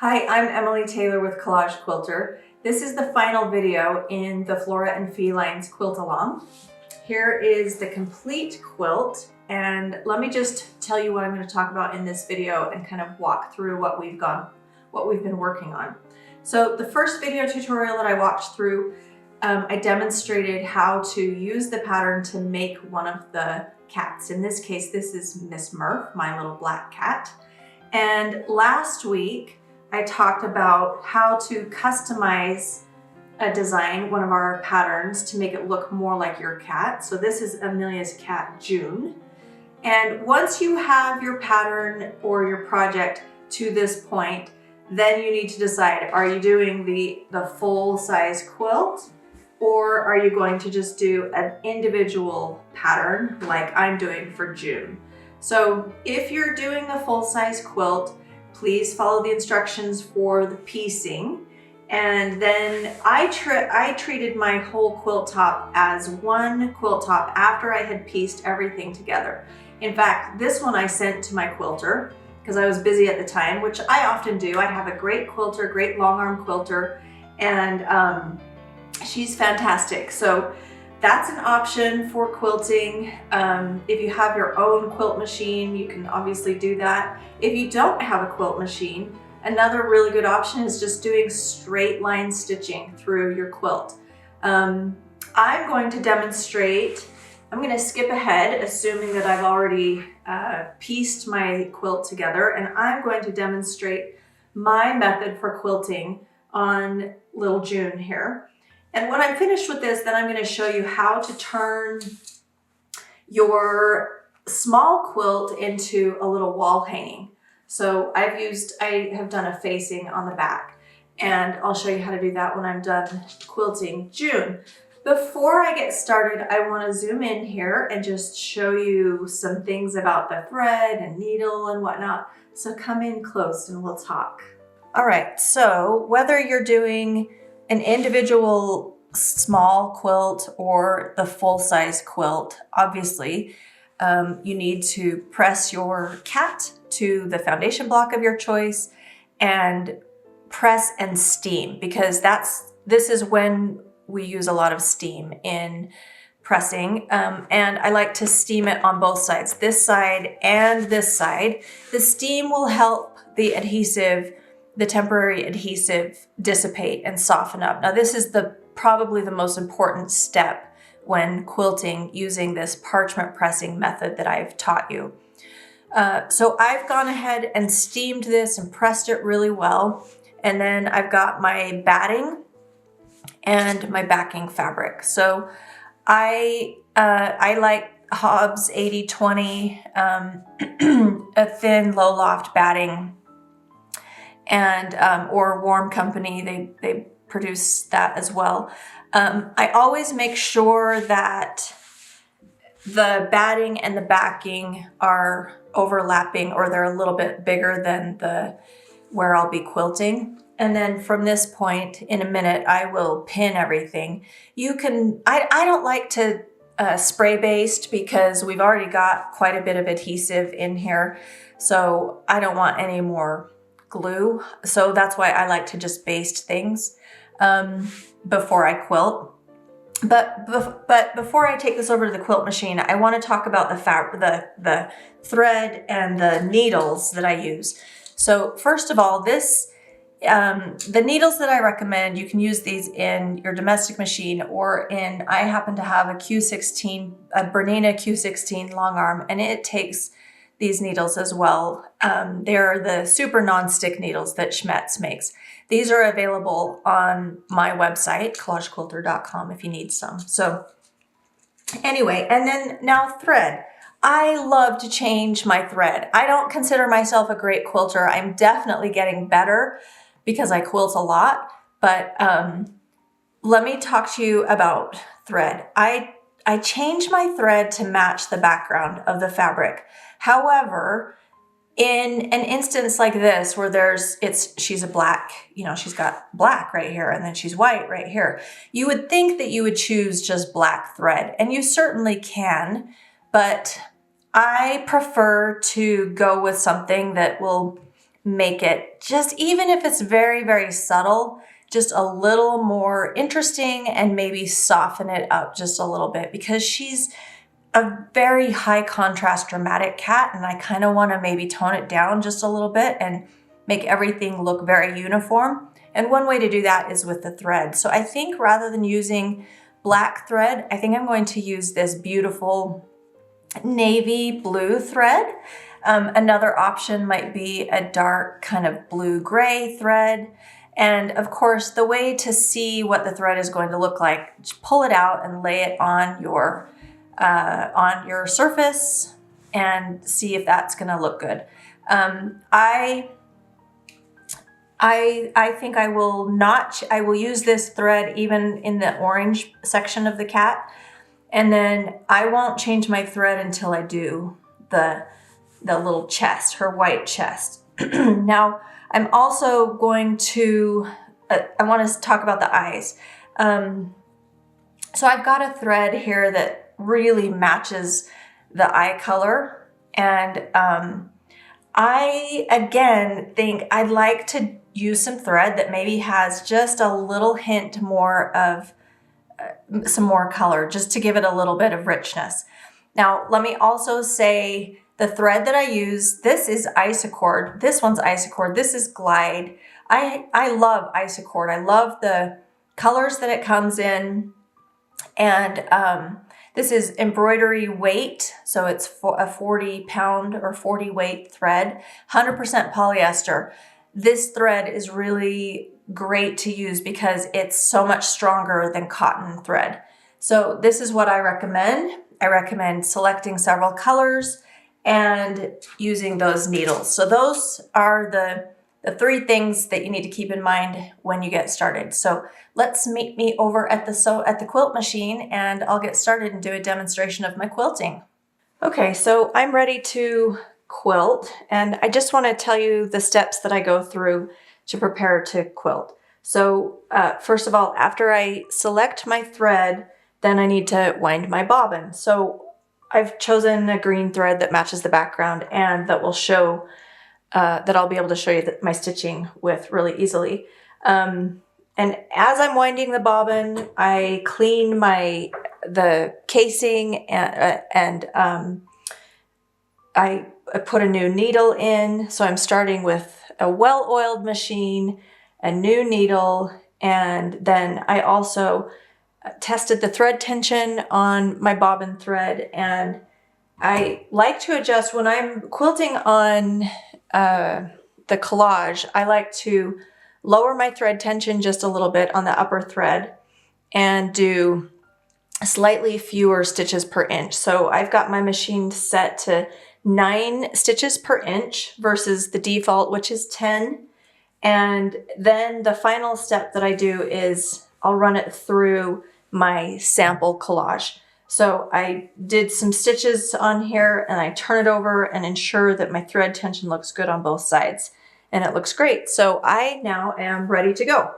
Hi, I'm Emily Taylor with Collage Quilter. This is the final video in the Flora Felines Quilt Along. Here is the complete quilt, and let me just tell you what I'm going to talk about in this video and kind of walk through what we've been working on. So the first video tutorial that I walked through, I demonstrated how to use the pattern to make one of the cats. In this case, this is Miss Murph, my little black cat. And last week, I talked about how to customize a design, one of our patterns, to make it look more like your cat. So this is Amelia's cat, June. And once you have your pattern or your project to this point, then you need to decide, are you doing the full size quilt, or are you going to just do an individual pattern like I'm doing for June? So if you're doing the full size quilt, please follow the instructions for the piecing. And then I treated my whole quilt top as one quilt top after I had pieced everything together. In fact, this one I sent to my quilter because I was busy at the time, which I often do. I have a great quilter, great long arm quilter, and she's fantastic. So that's an option for quilting. If you have your own quilt machine, you can obviously do that. If you don't have a quilt machine, another really good option is just doing straight line stitching through your quilt. I'm going to demonstrate, I'm going to skip ahead, assuming that I've already pieced my quilt together, and I'm going to demonstrate my method for quilting on little June here. And when I'm finished with this, then I'm going to show you how to turn your small quilt into a little wall hanging. So I have done a facing on the back, and I'll show you how to do that when I'm done quilting June. Before I get started, I want to zoom in here and just show you some things about the thread and needle and whatnot. So come in close and we'll talk. All right, so whether you're doing an individual small quilt or the full-size quilt, obviously, you need to press your cat to the foundation block of your choice and press and steam, because this is when we use a lot of steam in pressing, and I like to steam it on both sides, this side and this side. The steam will help the adhesive, the temporary adhesive, dissipate and soften up. Now this is probably the most important step when quilting using this parchment pressing method that I've taught you. So I've gone ahead and steamed this and pressed it really well. And then I've got my batting and my backing fabric. So I like Hobbs 80/20, a thin low loft batting, and or Warm Company, they produce that as well. I always make sure that the batting and the backing are overlapping, or they're a little bit bigger than where I'll be quilting. And then from this point, in a minute, I will pin everything. You can, I don't like to spray baste because we've already got quite a bit of adhesive in here. So I don't want any more glue. So that's why I like to just baste things before I quilt. But before I take this over to the quilt machine, I want to talk about the thread and the needles that I use. So first of all, the needles that I recommend, you can use these in your domestic machine, or I happen to have a Q16, a Bernina Q16 long arm, and it takes these needles as well. They're the super non-stick needles that Schmetz makes. These are available on my website, collagequilter.com, if you need some. So anyway, and then now thread. I love to change my thread. I don't consider myself a great quilter. I'm definitely getting better because I quilt a lot, but let me talk to you about thread. I change my thread to match the background of the fabric. However, in an instance like this where she's a black, she's got black right here and then she's white right here, you would think that you would choose just black thread, and you certainly can, but I prefer to go with something that will make it just, even if it's very, very subtle, just a little more interesting and maybe soften it up just a little bit, because she's a very high contrast dramatic cat, and I kind of want to maybe tone it down just a little bit and make everything look very uniform. And one way to do that is with the thread. So I think rather than using black thread, I think I'm going to use this beautiful navy blue thread. Another option might be a dark kind of blue-gray thread. And of course, the way to see what the thread is going to look like, just pull it out and lay it on your surface and see if that's going to look good. I think I will use this thread even in the orange section of the cat, and then I won't change my thread until I do the little chest, her white chest. Now, I'm also going to, I want to talk about the eyes. So I've got a thread here that really matches the eye color. And I, again, think I'd like to use some thread that maybe has just a little hint more of some more color, just to give it a little bit of richness. Now, let me also say the thread that I use, this is Isacord. This one's Isacord. This is Glide. I love Isacord. I love the colors that it comes in. And this is embroidery weight. So it's a 40 pound or 40 weight thread, 100% polyester. This thread is really great to use because it's so much stronger than cotton thread. So this is what I recommend. I recommend selecting several colors and using those needles. So those are the three things that you need to keep in mind when you get started. So let's meet me over at the quilt machine, and I'll get started and do a demonstration of my quilting. Okay, so I'm ready to quilt, and I just want to tell you the steps that I go through to prepare to quilt. So first of all, after I select my thread, then I need to wind my bobbin. So I've chosen a green thread that matches the background and that will show that I'll be able to show you my stitching with really easily. And as I'm winding the bobbin, I clean the casing and I put a new needle in. So I'm starting with a well-oiled machine, a new needle, and then I also tested the thread tension on my bobbin thread. And I like to adjust when I'm quilting on the collage. I like to lower my thread tension just a little bit on the upper thread and do slightly fewer stitches per inch. So I've got my machine set to 9 stitches per inch versus the default, which is 10. And then the final step that I do is I'll run it through my sample collage. So I did some stitches on here and I turn it over and ensure that my thread tension looks good on both sides. And it looks great. So I now am ready to go.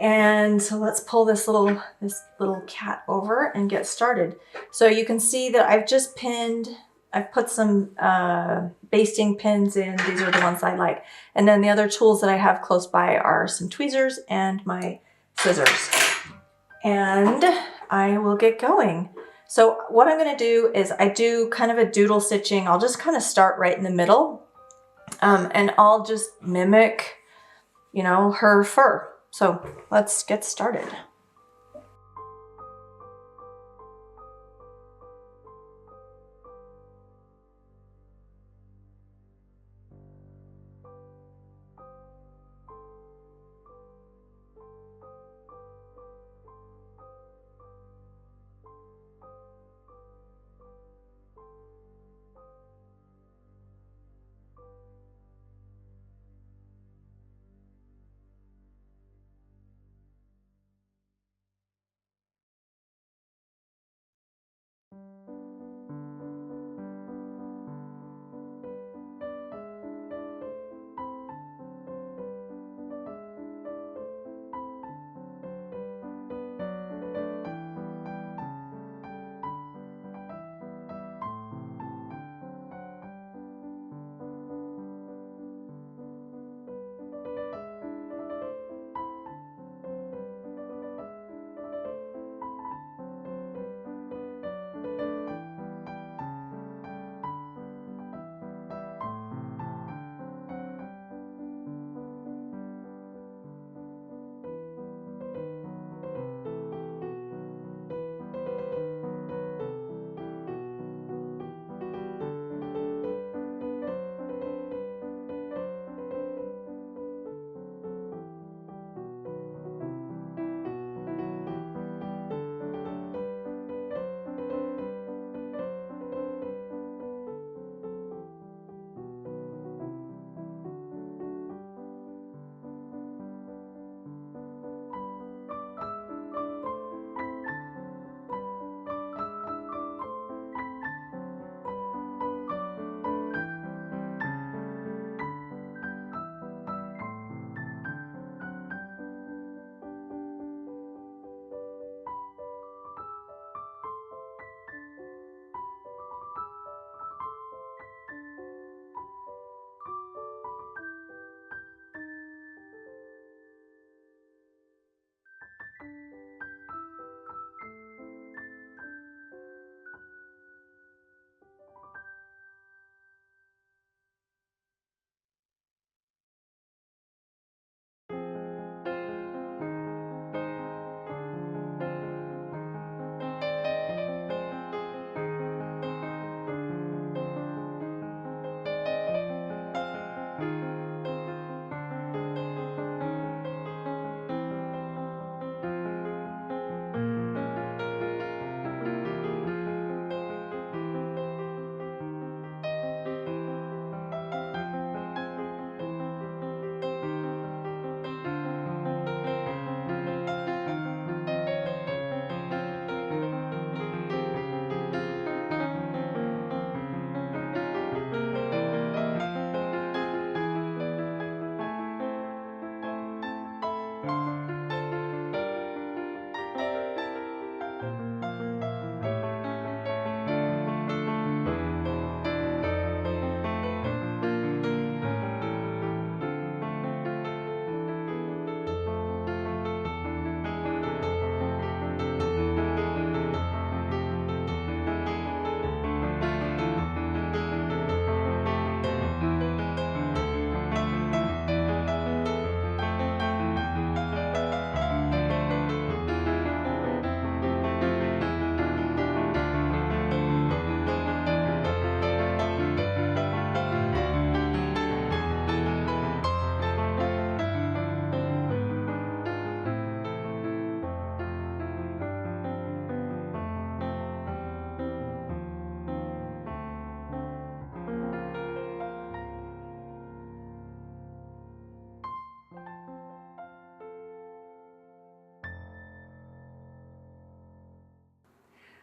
And so let's pull this little cat over and get started. So you can see that I've put some basting pins in. These are the ones I like. And then the other tools that I have close by are some tweezers and my scissors. And I will get going. So what I'm going to do is I do kind of a doodle stitching. I'll just kind of start right in the middle and I'll just mimic, her fur. So let's get started.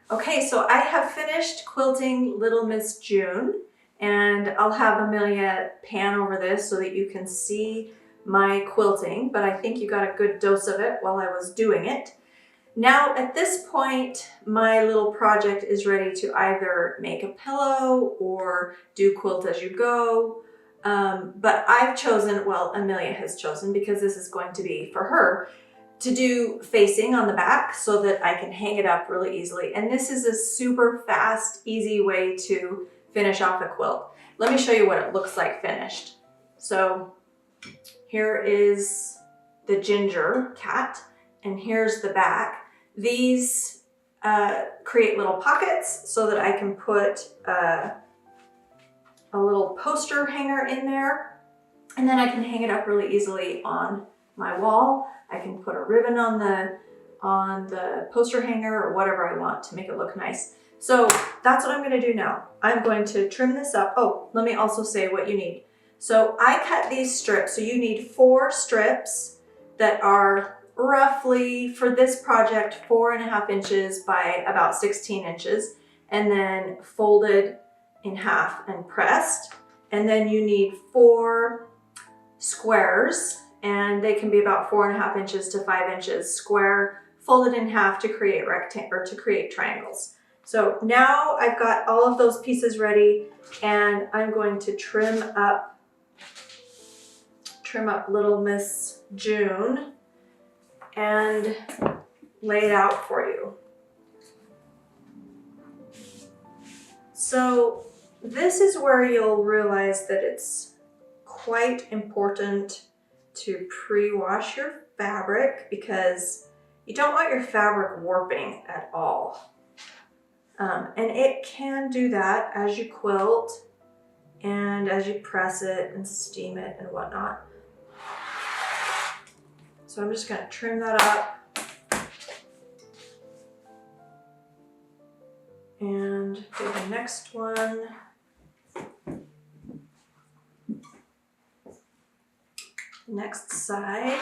Okay, so I have finished quilting Little Miss June, and I'll have Amelia pan over this so that you can see my quilting, but I think you got a good dose of it while I was doing it. Now at this point, my little project is ready to either make a pillow or do quilt as you go. But I've chosen, well, Amelia has chosen, because this is going to be for her, to do facing on the back so that I can hang it up really easily. And this is a super fast, easy way to finish off a quilt. Let me show you what it looks like finished. So here is the ginger cat, and here's the back. These create little pockets so that I can put a little poster hanger in there, and then I can hang it up really easily on my wall. I can put a ribbon on the poster hanger or whatever I want to make it look nice. So that's what I'm going to do now. I'm going to trim this up. Oh, let me also say what you need. So I cut these strips. So you need 4 strips that are roughly, for this project, 4.5 inches by about 16 inches, and then folded in half and pressed. And then you need 4 squares, and they can be about 4.5 inches to 5 inches square, folded in half to create triangles. So now I've got all of those pieces ready, and I'm going to trim up Little Miss June and lay it out for you. So this is where you'll realize that it's quite important to pre-wash your fabric, because you don't want your fabric warping at all. And it can do that as you quilt and as you press it and steam it and whatnot. So I'm just going to trim that up and do the next one. Next side.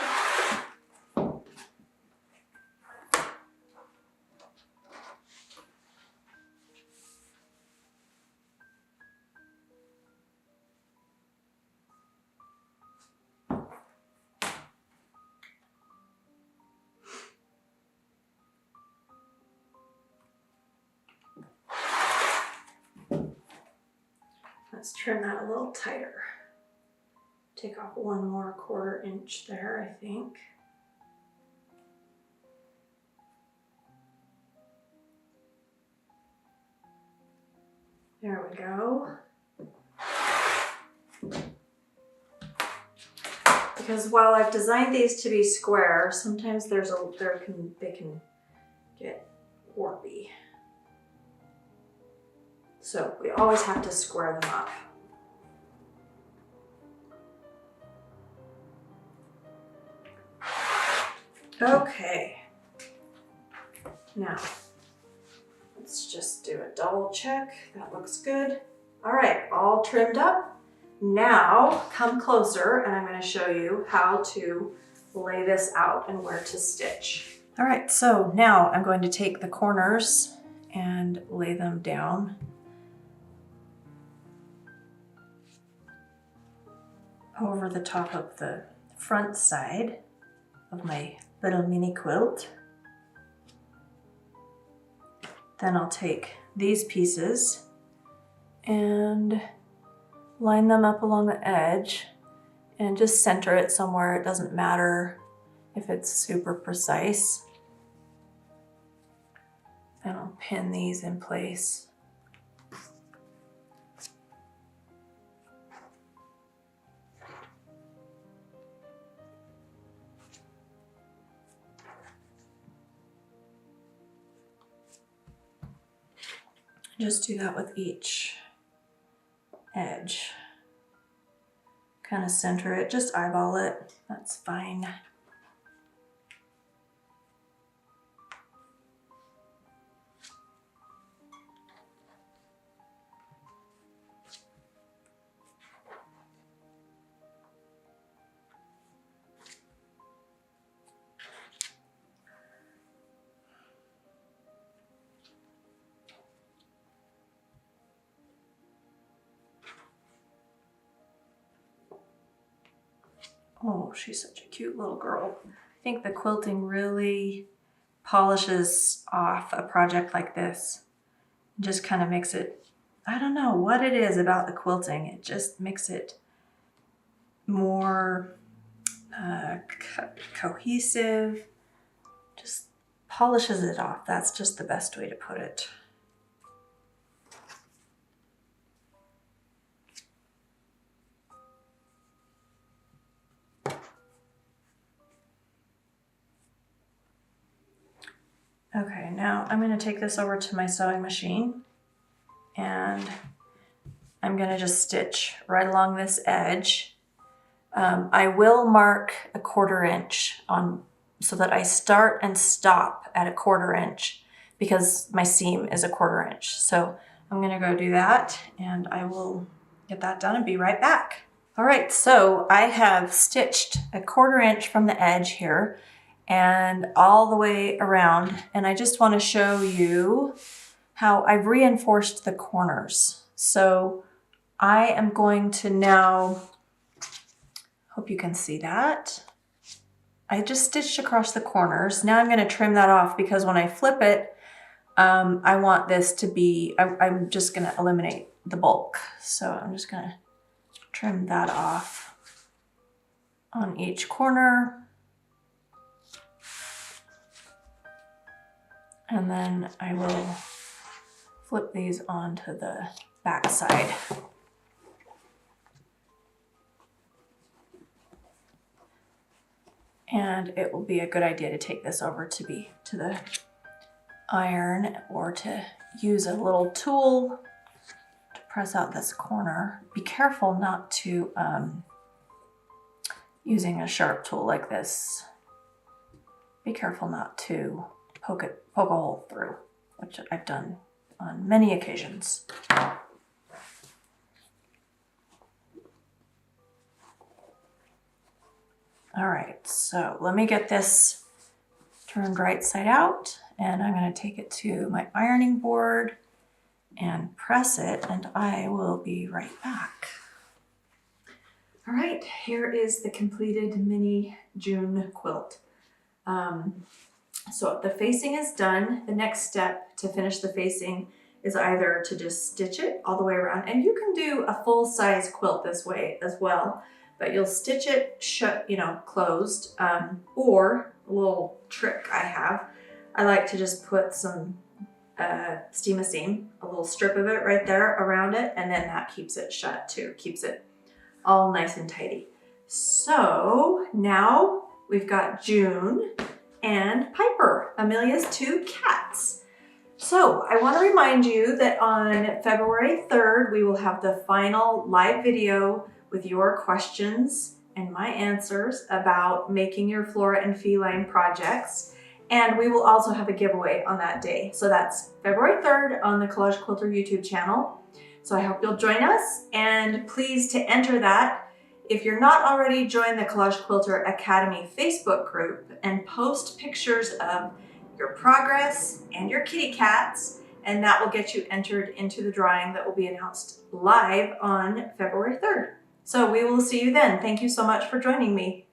Let's trim that a little tighter. Take off 1 more 1/4 inch there, I think. There we go. Because while I've designed these to be square, sometimes they can get warpy. So we always have to square them up. Okay, now let's just do a double check. That looks good. All right, all trimmed up. Now come closer and I'm going to show you how to lay this out and where to stitch. All right, so now I'm going to take the corners and lay them down over the top of the front side of my little mini quilt. Then I'll take these pieces and line them up along the edge and just center it somewhere. It doesn't matter if it's super precise. And I'll pin these in place. Just do that with each edge. Kind of center it, just eyeball it, that's fine. Oh, she's such a cute little girl. I think the quilting really polishes off a project like this. It just kind of makes it, I don't know what it is about the quilting. It just makes it more cohesive, just polishes it off. That's just the best way to put it. Okay, now I'm going to take this over to my sewing machine and I'm going to just stitch right along this edge. I will mark a 1/4 inch on so that I start and stop at a 1/4 inch because my seam is a 1/4 inch. So I'm going to go do that and I will get that done and be right back. All right, so I have stitched a 1/4 inch from the edge here and all the way around, and I just want to show you how I've reinforced the corners. So I am going to now, hope you can see that. I just stitched across the corners. Now I'm going to trim that off because when I flip it, I want this to be, I'm just going to eliminate the bulk. So I'm just going to trim that off on each corner. And then I will flip these onto the back side. And it will be a good idea to take this over to the iron or to use a little tool to press out this corner. Be careful not to, using a sharp tool like this, be careful not to poke a hole through, which I've done on many occasions. All right, so let me get this turned right side out and I'm going to take it to my ironing board and press it, and I will be right back. All right, here is the completed mini June quilt. So the facing is done. The next step to finish the facing is either to just stitch it all the way around, and you can do a full-size quilt this way as well, but you'll stitch it shut, closed, or a little trick I have. I like to just put some steam a seam, a little strip of it right there around it, and then that keeps it shut too, keeps it all nice and tidy. So now we've got June and Piper, Amelia's 2 cats. So I want to remind you that on February 3rd, we will have the final live video with your questions and my answers about making your Flora and Feline projects. And we will also have a giveaway on that day. So that's February 3rd on the Collage Quilter YouTube channel. So I hope you'll join us, and please to enter that, if you're not already, join the Collage Quilter Academy Facebook group and post pictures of your progress and your kitty cats, and that will get you entered into the drawing that will be announced live on February 3rd. So we will see you then. Thank you so much for joining me.